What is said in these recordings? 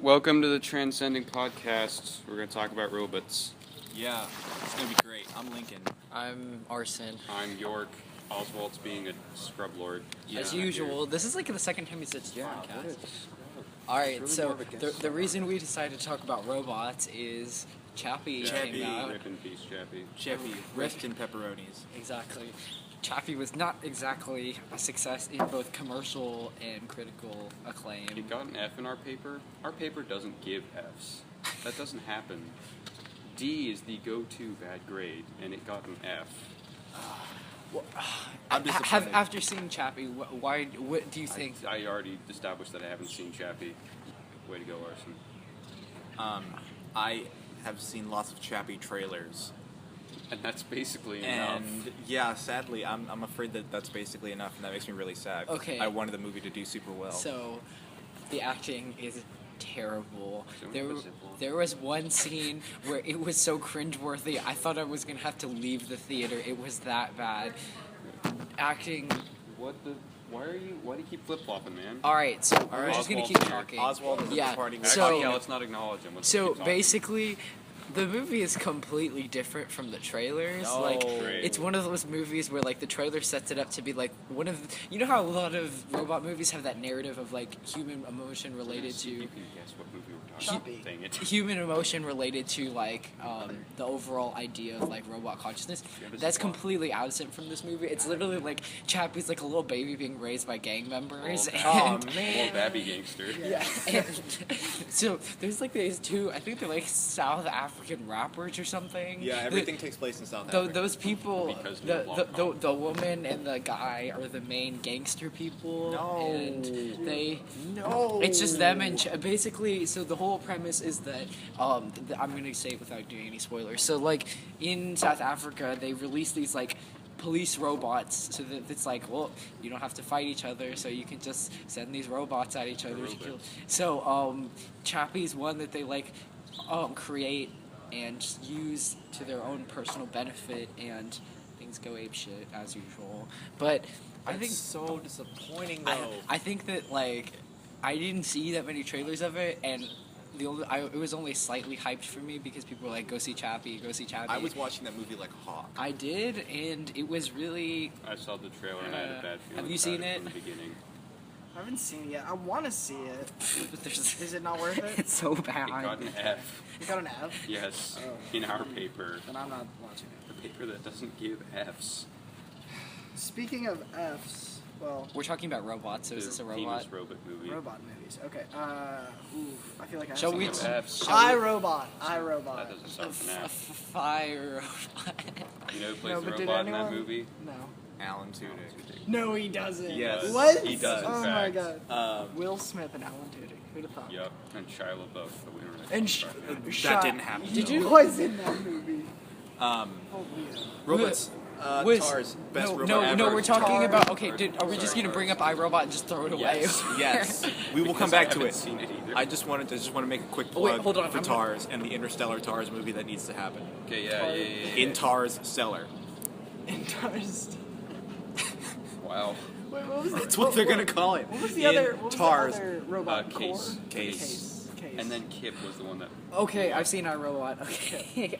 Welcome to the Transcending Podcast. We're going to talk about robots. Yeah, it's gonna be great. I'm Lincoln. I'm Arson. I'm York. Oswald's being a scrub lord. As Yeah. usual, this is like the second time he said podcast. It's Alright, really so more of a guest the reason we decided to talk about robots is Chappie Chappie. came out. Rip in peace, Chappie. Chevy, rest in pepperonis. Exactly. Chappie was not exactly a success in both commercial and critical acclaim. It got an F in our paper. Our paper doesn't give Fs. That doesn't happen. D is the go-to bad grade, and it got an F. I'm disappointed. After seeing Chappie, what do you think? I already established that I haven't seen Chappie. Way to go, Arson. I have seen lots of Chappie trailers, And that's basically enough. and yeah, sadly, I'm afraid that that's basically enough, and that makes me really sad. Okay. I wanted the movie to do super well. So, the acting is terrible. So There, invisible. there was one scene where it was so cringeworthy. I thought I was gonna have to leave the theater. It was that bad. Acting. Why do you keep flip-flopping, man? All right, so we're right. just gonna Oswald's keep here. talking. Oswald is Yeah, at the party. Actually, so- yeah, let's not acknowledge him. Let's So keep talking. basically, the movie is completely different from the trailers. No. Like, Great. it's one of those movies where like the trailer sets it up to be like one of you know how a lot of robot movies have that narrative of like human emotion related You to can guess what movie we're talking about. Dang it. human emotion related to like the overall idea of like robot consciousness. Yeah, this That's is fun. completely absent from this movie. It's literally like Chappie's like a little baby being raised by gang members. Oh, and, man. Little Babby gangster. yeah. And so there's like these two. I think they're like South African rappers or something. Yeah, The- everything takes place in South Tho- Africa. those people, Because the, they're the, long the woman and the guy are the main gangster people, No. and they. No. It's just them and basically. So the whole premise is that I'm gonna say it without doing any spoilers. So like in South Africa, they release these like police robots, so that it's like, well, you don't have to fight each other, so you can just send these robots at each other to kill. Robots. So Chappie's one that they like create and use to their own personal benefit, and things go ape shit as usual. But I think so disappointing I, though. I think that like I didn't see that many trailers of it, and it was only slightly hyped for me because people were like, go see Chappie, go see Chappie. I was watching that movie like a hawk. I did, and it was really. I saw the trailer and I had a bad feeling. Have you about seen it? from the beginning? I haven't seen it yet. I want to see it. But there's, Is it not worth it? it's so It got bad. an F. You got an F? Yes, Oh. in our paper. Then I'm not watching it. The paper that doesn't give Fs. Speaking of Fs, well, We're talking about robots, so is this a The robot? penis robot movie. robot movies. Okay. I feel like I have Shall some we? of Of them. Fs. iRobot. That iRobot. doesn't start with an F. Fire robot. You know who plays No, the but did robot in that anyone- movie? No. Alan Tudyk. No, he doesn't. Yes, What? he does, in Oh my fact. god. Will Smith and Alan Tudyk. Who'd have thought? Yup, and Shia LaBeouf, but we don't really And talk about that. That didn't happen. Did though. you- Who was in that movie? Um, Holy hell. robots. Wiz- Tars, best no, robot no, ever. no. We're talking Tars. about. Okay, Sorry. are we just Sorry, gonna bring up Tars. iRobot and just throw it away? Yes. Yes, we will come Because I back to haven't it. seen it either. I just want to make a quick Oh, wait, plug hold on, for I'm Tars and the Interstellar Tars movie that needs to happen. Okay, yeah. In Tars Cellar. In Tars. Wow. Wait, what was That's what they're gonna call it. What was the In other? What was Tars. the other robot? Case. Core? Case. Case. And then Kip was the one that. Okay, I've seen iRobot. Okay.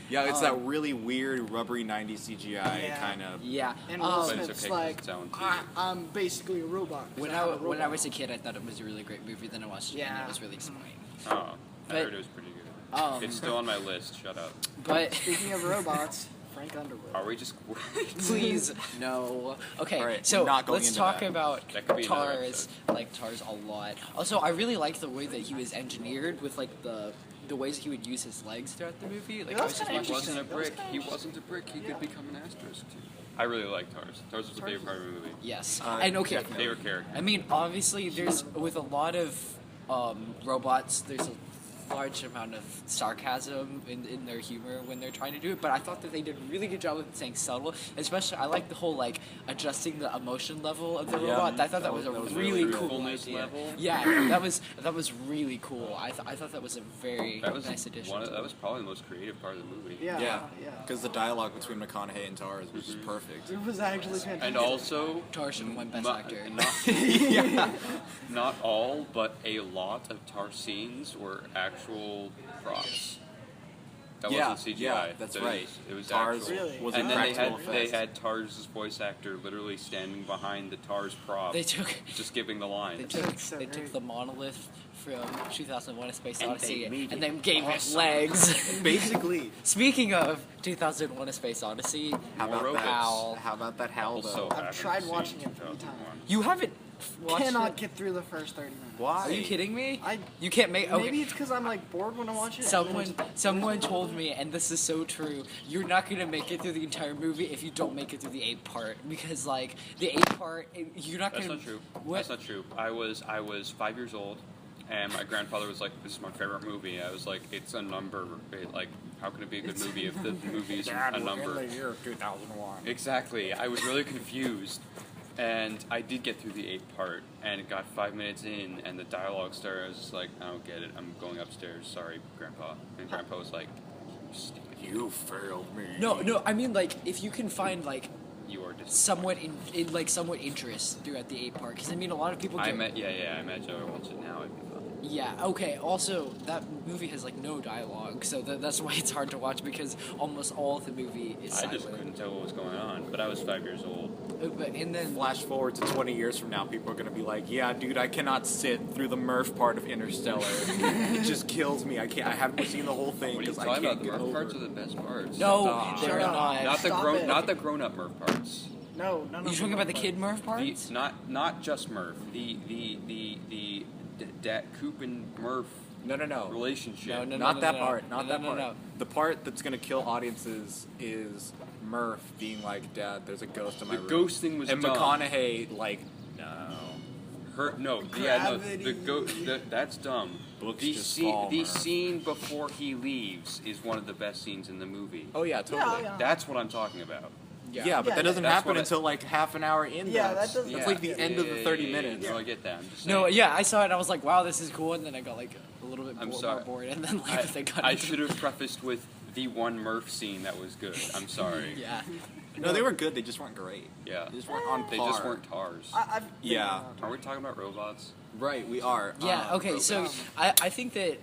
Yeah, it's that really weird rubbery 90s CGI Yeah. kind of. Yeah. And Will But it's Smith's okay 'cause like, it's Alan Tudyk. I'm basically a robot. 'cause when I'm a when I robot." was a kid, I thought it was a really great movie. Then I watched it, and Yeah. it was really disappointing. Oh, I But- heard it was pretty good. It's still on my list. Shut up. But Speaking of robots, Frank Underwood. Are we just? please, no. Okay, All right, so not going let's into talk that. about That could be another Tars. I like Tars a lot. Also, I really like the way that he was engineered with like the ways he would use his legs throughout the movie. Like That I was was just kinda He watching. wasn't a That was brick. kinda He wasn't a brick. He Yeah. could become an asterisk too. I really like Tars. Tars was a favorite part of the movie. Yes, Uh, and okay. definitely. Favorite character. I mean, obviously, there's with a lot of robots. There's large amount of sarcasm in their humor when they're trying to do it, but I thought that they did a really good job of saying subtle. Especially, I like the whole like adjusting the emotion level of the Yeah, robot. I thought that was a that was really really cool Truthfulness idea. level. Yeah, that was really cool. I thought that was a very That was nice addition. that was probably the most creative part of the movie. Yeah. Yeah, Yeah. because the dialogue between McConaughey and Tars was just perfect. It was actually fantastic. And also, Tar should have won Best not, Actor. not all, but a lot of Tar scenes were actual props. That Yeah, wasn't CGI. yeah, that's It right. was- It was Tars actual. Really? was And a then practical they effect. had Tars' voice actor literally standing behind the Tars prop, They took just giving the they lines. took That's so they took great. the monolith from 2001: A Space And they Odyssey made and it then gave it awesome. legs. Basically, Speaking of 2001: A Space Odyssey, how More about robots. that? Hal. How about that Hal Also, though? I've haven't tried seen watching it 3 2001. times. you haven't watched Cannot it? get through the first 30 minutes. Why? Are you kidding me? I You can't make. Okay. Maybe it's because I'm like bored when I watch it. Someone told me, and this is so true. You're not gonna make it through the entire movie if you don't make it through the ape part, because like the ape part, you're not That's gonna. not true. What? That's not true. I was 5 years old, and my grandfather was like, "This is my favorite movie." I was like, "It's a number. Like, how can it be a good movie if the movie is a number?" year of 2001. Exactly. I was really confused, and I did get through the ape part, and it got 5 minutes in, and the dialogue started. I was just like, "I don't get it. I'm going upstairs. Sorry, Grandpa." And Grandpa was like, "You stupid. You failed me. No. I mean, like, if you can find like You are just." somewhat somewhat interest throughout the ape part, because I mean, a lot of people. I Get, imagine I watch it now. It'd be fun. Yeah. Okay. Also, that movie has like no dialogue, so that's why it's hard to watch because almost all of the movie is I silent. just couldn't tell what was going on, but I was 5 years old. But and then Flash forward to 20 years from now, people are gonna be like, "Yeah, dude, I cannot sit through the Murph part of Interstellar. It just kills me. I can't. I haven't seen the whole thing What are you because I talking can't about? The get Murph over parts are it." the best parts. no, Stop. they're Shut up. not. Not the Stop it. not the grown-up Murph parts. No. You talking about the kid Murph The, parts? not just Murph. The Coop and Murph No. relationship. No, Not that no. part. Not No, that no, part. no. The part that's gonna kill audiences is Murph being like, "Dad, there's a ghost in my The room." ghost thing was and dumb. McConaughey like, "No." That's dumb. Books The just scene, fall, the Murph. scene before he leaves is one of the best scenes in the movie. Oh yeah, totally. Yeah, yeah. That's what I'm talking about. Yeah, but Yeah, that doesn't that's happen what I- until like half an hour in. Yeah, that's, that doesn't- That's like the end of the 30 minutes. No, I get that. I'm just No, saying. yeah, I saw it and I was like, wow, this is cool, and then I got like a little bit I'm more sorry. bored, and then like they got I into- should have prefaced with the one Murph scene that was good. I'm sorry. Yeah. No, they were good. They just weren't great. Yeah. They just weren't on par. They just weren't Tars. I've Yeah. Are we talking about robots? Right, we are. Yeah. Okay. So robots. I think that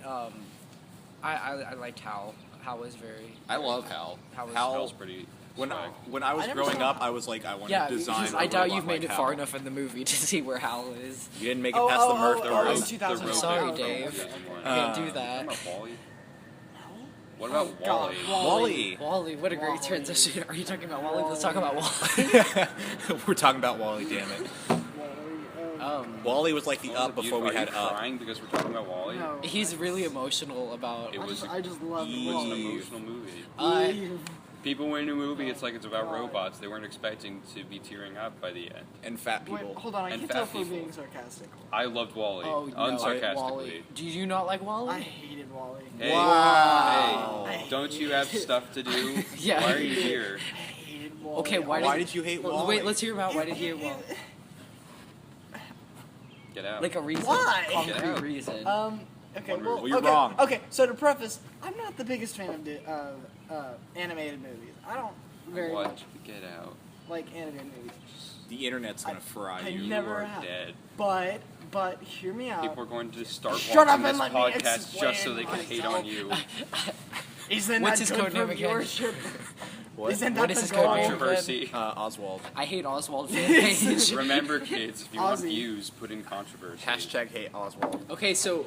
I liked Hal. Hal was very. I love Hal. Hal was- Hal's pretty. When swag. when I was I never growing saw- up, I was like, I want Yeah, to design. because a I doubt robot you've made like it far Hal. enough in the movie to see where Hal is. You didn't make it past the Murph. The oh, road- in 2000. the road Sorry, bit. Dave. Uh, Can't do What that. about Wally? What about Oh, God. Wally? Wally. Wally, what a great Wally. transition. Are you talking about Wally? Let's talk about Wally. We're talking about Wally. Damn it. Wally was like the Up Are you- before we are had you Up. crying because we're talking about Wally? No. He's really emotional about. It was I just love It was an Wally. emotional movie. Uh, People went in a movie, it's like it's about robots. They weren't expecting to be tearing up by the end. And fat Wait, people. hold on. I And can't fat tell if we're people. being sarcastic. I loved Wally. Oh no, Unsarcastically. Wally. Do you not like Wally? I hated Wally. Hey, Wow. hey, don't you have stuff to do? Yeah. Why are you here? I hated Wally. Okay, Why did you hate Wally? Wait, let's hear about why did he hate Wally? Get out. Like a reason. Why? Get Concrete out. reason. Okay, One well, movie. Well, you're okay, wrong. Okay, so to preface, I'm not the biggest fan of animated movies. I don't very What? much Get out. like animated movies. The internet's gonna fry I you. You never are have. dead. But hear me out. People are going to start Shut watching up this and let me podcast just so they can explain hate on you. Isn't What's that his good code name for again? viewership? What? Isn't What that is the his code goal? name? Controversy. Oswald. I hate Oswald fan page. Remember, kids, if you want Ozzy. views, put in controversy. Hashtag hate Oswald. Okay, so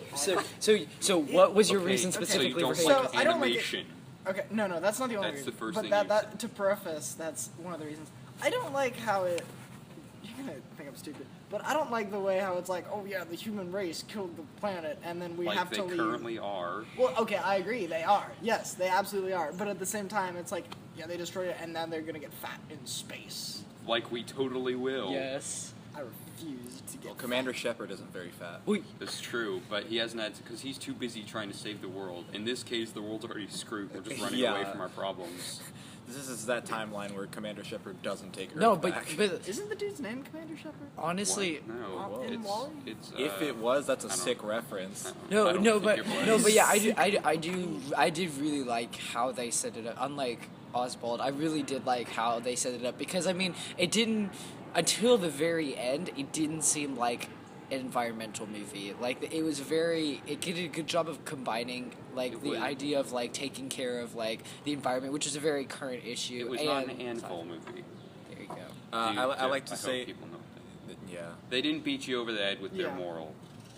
what was your Okay, reason so you specifically don't for So, hating? like I don't like it. animation. Okay, no, that's not the only That's reason. the first but thing that, you that said. to preface, that's one of the reasons. I don't like how it. You're gonna think I'm stupid, but I don't like the way how it's like, oh yeah, the human race killed the planet, and then we Like have they to leave. currently are. Well, okay, I agree, they are. Yes, they absolutely are. But at the same time, it's like, yeah, they destroyed it, and now they're gonna get fat in space. Like we totally will. Yes. I refuse to get. Well, Commander Shepard isn't very fat. Wait, That's true, but he hasn't had because he's too busy trying to save the world. In this case, the world's already screwed. We're just running Yeah. away from our problems. This is that timeline where Commander Shepard doesn't take Earth no, back. but Isn't the dude's name Commander Shepard? honestly, What? No, In it's, Wall-E? it's If it was, that's a I don't- sick reference. I don't no, think but it was. no, but yeah, I did really like how they set it up. Unlike Oswald, I really did like how they set it up because I mean, it didn't until the very end. It didn't seem like an environmental movie. Like it did a good job of combining like It the was- idea of like taking care of like the environment, which is a very current issue. It was and, not an handful movie. There you go. I like to hope say, people know that. yeah. They didn't beat you over the head with their Yeah. moral.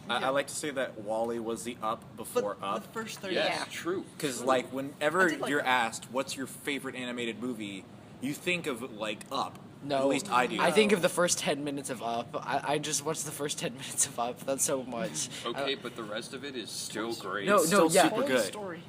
I like to say that Wall-E was the Up before But Up. the first 30. Yes, Yeah. true. Because like whenever I did like you're that. asked what's your favorite animated movie, you think of like Up. No, At least I do. I think of the first 10 minutes of Up. I just watched the first 10 minutes of Up. That's so much. Okay, but the rest of it is still great. No, Still yeah. super Whole good. story.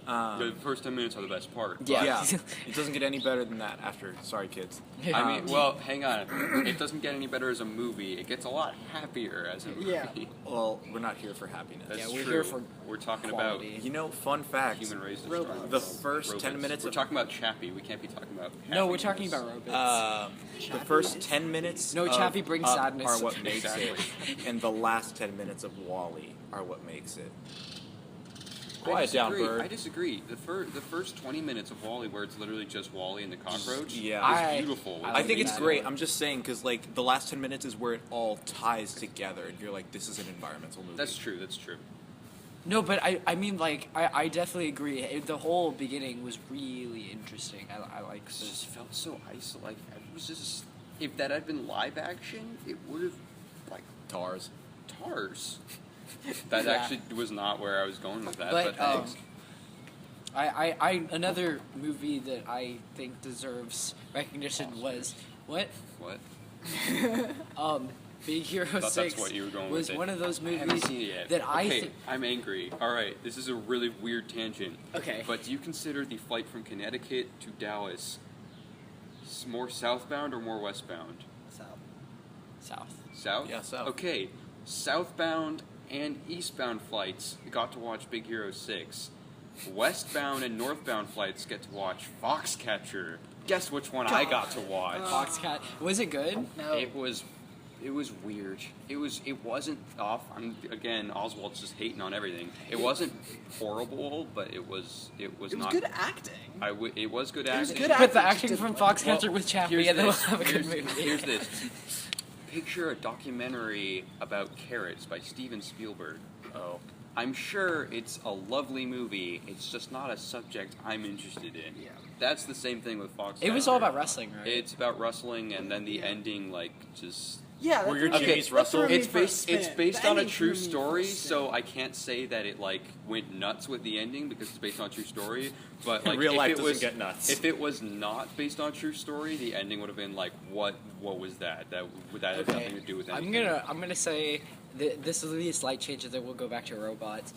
The first 10 minutes are the best part. Yeah. Yeah, it doesn't get any better than that after. Sorry, kids. I mean, well, hang on. It doesn't get any better as a movie. It gets a lot happier as a movie. Yeah. Well, we're not here for happiness. That's Yeah, we're true. here for We're talking quality. You know, fun about fact. human race. is Robots. strong. The first 10 minutes We're of- talking about Chappie. We can't be talking about. No, we're happiness. talking about robots. The Chappie first is- 10 minutes No, of Chappie brings Up sadness. are what makes Exactly. it, and the last 10 minutes of Wall-E are what makes it. I Quiet down, disagree. bird. I disagree. The first 20 minutes of Wall-E, where it's literally just Wall-E and the cockroach, Yeah. is beautiful. I I like think that. it's great. I'm just saying because like the last 10 minutes is where it all ties together, and you're like, this is an environmental movie. That's true. That's true. No, but I mean, like, I definitely agree. The whole beginning was really interesting. I like It this. just felt so isolated. It was just if that had been live action, it would have like Tars. Tars. That Yeah. actually was not where I was going with that. But, But, thanks. Another movie that I think deserves recognition was what? What? Big Hero Thought 6 that's what you were going was with it. one of those I haven't movies seen it yet. that I okay, think. I'm angry. All right, this is a really weird tangent. Okay. But do you consider the flight from Connecticut to Dallas more southbound or more westbound? South. South? Yeah, south. Okay, southbound and eastbound flights got to watch Big Hero 6. Westbound and northbound flights get to watch Foxcatcher. Guess which one I got to watch? Foxcat. Was it good? No. It was weird. It wasn't off. Again, Oswald's just hating on everything. It wasn't horrible, but it was It was not good acting. it was good was acting. good But the acting acting from just didn't Foxcatcher with Chappie, here's and then we'll this. have a good Here's- movie. Here's this. Picture a documentary about carrots by Steven Spielberg. Oh. I'm sure it's a lovely movie. It's just not a subject I'm interested in. Yeah. That's the same thing with Fox. It was all about wrestling, right? It's about wrestling, and then the ending, like, just. Yeah, that Were your threw me- Jimmy's that Russell? threw me It's for a based. It's spin. based The on a ending true threw me for a story, spin. so I can't say that it like went nuts with the ending because it's based on a true story. But like, Real if life it doesn't was, get nuts. If it was not based on a true story, the ending would have been like, what was that? That had Okay. nothing to do with anything. I'm gonna say this will be a slight change, and then we'll go back to robots.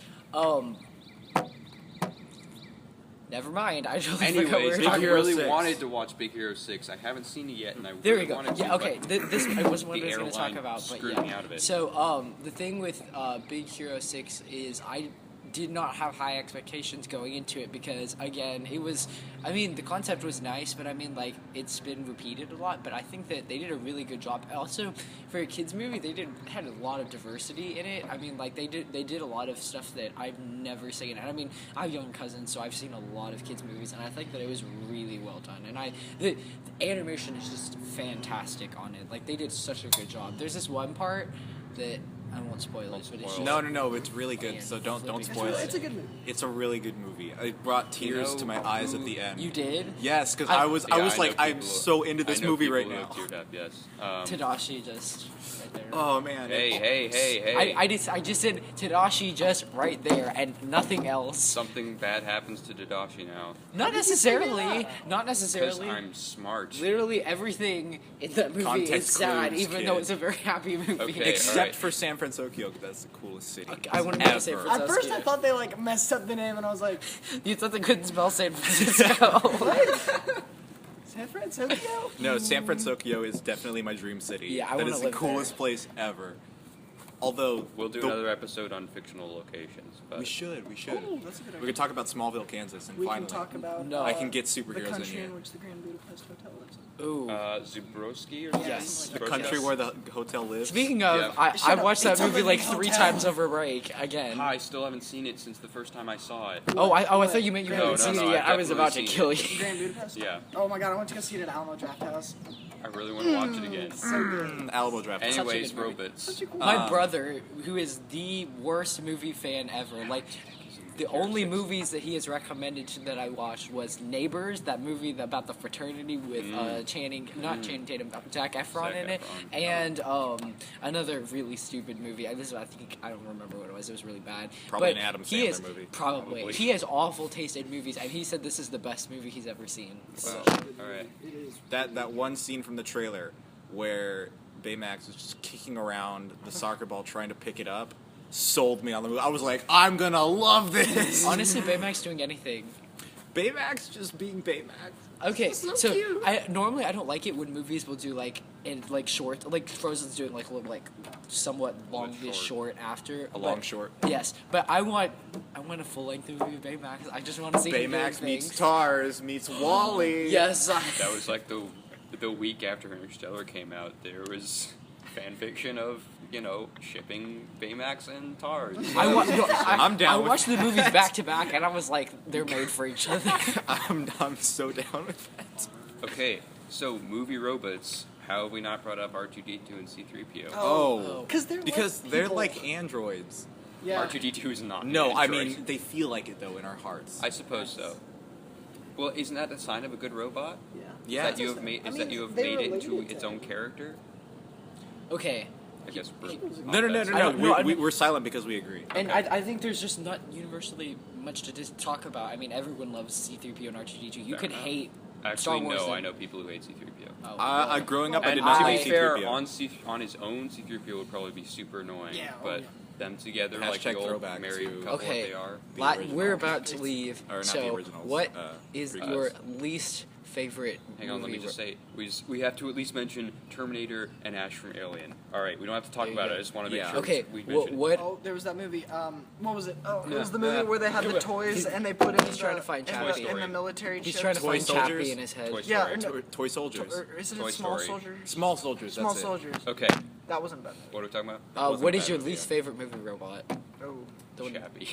Never mind. I totally forgot what we Anyways, were I talking Hero about. really 6. wanted to watch Big Hero 6. I haven't seen it yet, and I There really we go. wanted to. Yeah, okay. but This was what the I was going to talk airline about, but screwed yeah. me out of it. So, the thing with Big Hero 6 is I did not have high expectations going into it because, again, it was. I mean, the concept was nice, but I mean, like, it's been repeated a lot. But I think that they did a really good job. Also, for a kids movie, they had a lot of diversity in it. I mean, like, they did a lot of stuff that I've never seen. And I mean, I have young cousins, so I've seen a lot of kids movies, and I think that it was really well done. And the animation is just fantastic on it. Like, they did such a good job. There's this one part that I won't spoil it, but it's just, No, it's really good. Man, So don't flipping spoil through it. It's a good movie. It's a really good movie. It brought tears to my eyes at the end. You did? Yes, because I- I was Yeah, I know like, I'm people who- so into this I know movie people right who now. have teared up, yes. Tadashi just right there. Oh man. Hey. I just said Tadashi just right there and nothing else. Something bad happens to Tadashi now. Not necessarily. Not Because necessarily. I'm smart. Literally everything in that movie Context is sad, clues, even though kid. it's a very happy movie. Okay. Except alright. for San Francisco, that's the coolest city. Okay, I wanted to say ever. for- At first, I Francisco. thought they like messed up the name, and I was like, You thought they couldn't spell San Francisco. San Francisco? No, San Francisco is definitely my dream city. Yeah, I That wanna is the live coolest place ever. Although We'll do the- another episode on fictional locations. But We should. Oh, that's a good We idea. could talk about Smallville, Kansas, and We finally, can talk about No. I can get the superheroes in country here. in which the Grand Budapest Hotel lives in. Ooh. Zubrowski or Yes. something The like that? country where the hotel lives. Speaking of, Yeah. I Shut up. watched that It's a movie like living 3 hotel. times over break again. I still haven't seen it since the first time I saw it. I thought you meant you No, hadn't no, seen no, it yet. I've I was about to definitely kill seen you. Grand Budapest? Yeah, Oh my god, I went to go see it at Alamo Draft House. I really want to watch it again. So good. Alamo Draft. Such a Anyways, good movie. robots. Such a cool My brother, who is the worst movie fan ever, like the only movies that he has recommended to that I watched was Neighbors, that movie about the fraternity with not Channing Tatum, Zac Efron Zac in it, Efron. and another really stupid movie. I don't remember what it was. It was really bad. Probably but an Adam he Sandler is, movie. Probably. He has awful taste in movies, and he said this is the best movie he's ever seen. Wow. All right. It is. That one scene from the trailer where Baymax is just kicking around the soccer ball trying to pick it up sold me on the movie. I was like, I'm gonna love this. Honestly, Baymax doing anything. Baymax just being Baymax. Okay, So so cute. I don't like it when movies will do like short, like Frozen's doing like a little like somewhat longish short after A long but- short. Yes, but I want a full length movie of Baymax. I just want to see him doing Baymax meets things. Tars meets Wally. Yes, That was like the week after Interstellar came out. There was fan fiction of shipping Baymax and Tars. I'm down I with watched the that. movies back to back, and I was like, they're made for each other. I'm so down with that. Okay, so movie robots. How have we not brought up R2D2 and C3PO? Oh, Because they're people. like androids. Yeah. R2D2 is not. No, an I android. mean they feel like it though in our hearts. I suppose so. Well, isn't that a sign of a good robot? Yeah. Yeah. That you have made I is that mean, you have they made it into related its to own it. character? Okay, I guess. No. I know, We're silent because we agree. and I think there's just not universally much to just talk about. I mean, everyone loves C-3PO and R2-D2. You Fair could enough. hate Actually, Star Wars. no. and- I know people who hate C3PO. Oh, Growing up, I And did not to hate be fair, C-3PO. on his own, C3PO would probably be super annoying. Yeah, oh, but yeah. them together, like Hashtag the old throwback married to- couple Okay. they are. The we're originals. about to leave. Or not the so, originals, what uh, is prequels. your least favorite? Hang on, let me movie just say we have to at least mention Terminator and Ash from Alien. All right, we don't have to talk There you about go. it. I just want to make Yeah. sure Okay, we what? mention it. what Oh, there was that movie. What was it? Oh, it Yeah. was the movie Yeah. where they had the toys He's- and they put in he's the, trying to find in Chappie. the military. He's chips. trying to Toy find soldiers? Chappie in his head. Toy Yeah, Story. no, Toy soldiers. Or is it Toy Small Story. Soldiers? Small soldiers. Small That's Soldiers. Okay, That wasn't bad. what are we talking about? wasn't what a is bad your movie, least yeah. favorite movie robot? Oh. Chappie.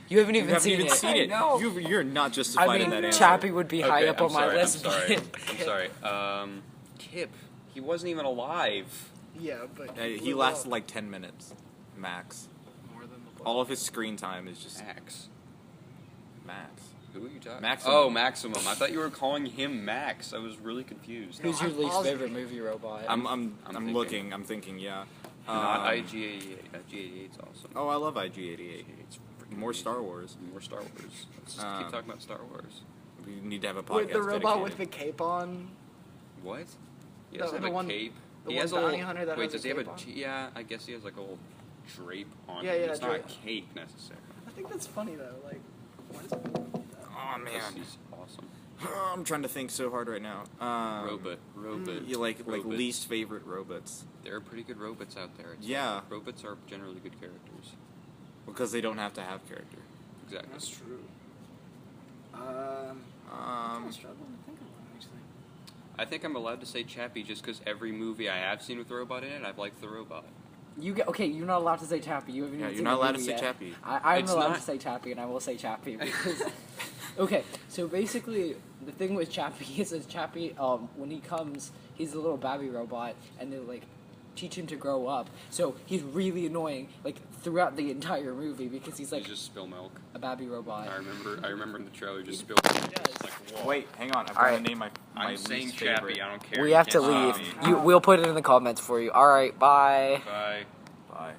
You haven't You even haven't seen even it. seen it. know. You're not justified I in mean, that answer. Chappie would be high Okay, up I'm on my sorry, list. I'm sorry. but- I'm sorry. Kip. He wasn't even alive. Yeah, but He lasted like 10 minutes, max. More than the All of his screen time is just Max. max. Who are you talking? Maximum. Oh, Maximum. I thought you were calling him Max. I was really confused. Who's your I'm least Ozzy. favorite movie robot? I'm thinking. looking. I'm thinking. Yeah. Not IG88. IG88's awesome. Oh, I love IG88. It's freaking More amazing. Star Wars. More Star Wars. Let's just Um, keep talking about Star Wars. We need to have a podcast. with the robot with the dedicated. cape on. What? He The- doesn't the have a one- cape. the He one has a bounty little. hunter that Wait, has does a he have a? cape on? Yeah, I guess he has like a little drape on. Yeah, him. yeah, It's not a drape. cape necessarily. I think that's funny though. Like, what is it? Oh man, He's awesome. I'm trying to think so hard right now. Robot. You like Robots. least favorite robots There are pretty good robots out there. It's Yeah. like, robots are generally good characters. because they don't have to have character. Exactly. That's true. I'm struggling to think of one actually. I think I'm allowed to say Chappie just because every movie I have seen with a robot in it, I've liked the robot. Okay, you're not allowed to say Chappie. You haven't Yeah, even you're seen not the allowed to movie say yet. Chappie. I'm It's allowed not- to say Chappie, and I will say Chappie because. Okay, so basically, the thing with Chappie is that Chappie, when he comes, he's a little babby robot, and they like teach him to grow up. So he's really annoying, like throughout the entire movie, because he's like You just spill milk. a babby robot. I remember in the trailer just spilled milk. It's like, whoa. Wait, hang on. I've All got to right. name my I'm saying least Chappie. favorite. I don't care. We You have to can't leave. stop me. We'll put it in the comments for you. All right, bye. Bye. Bye.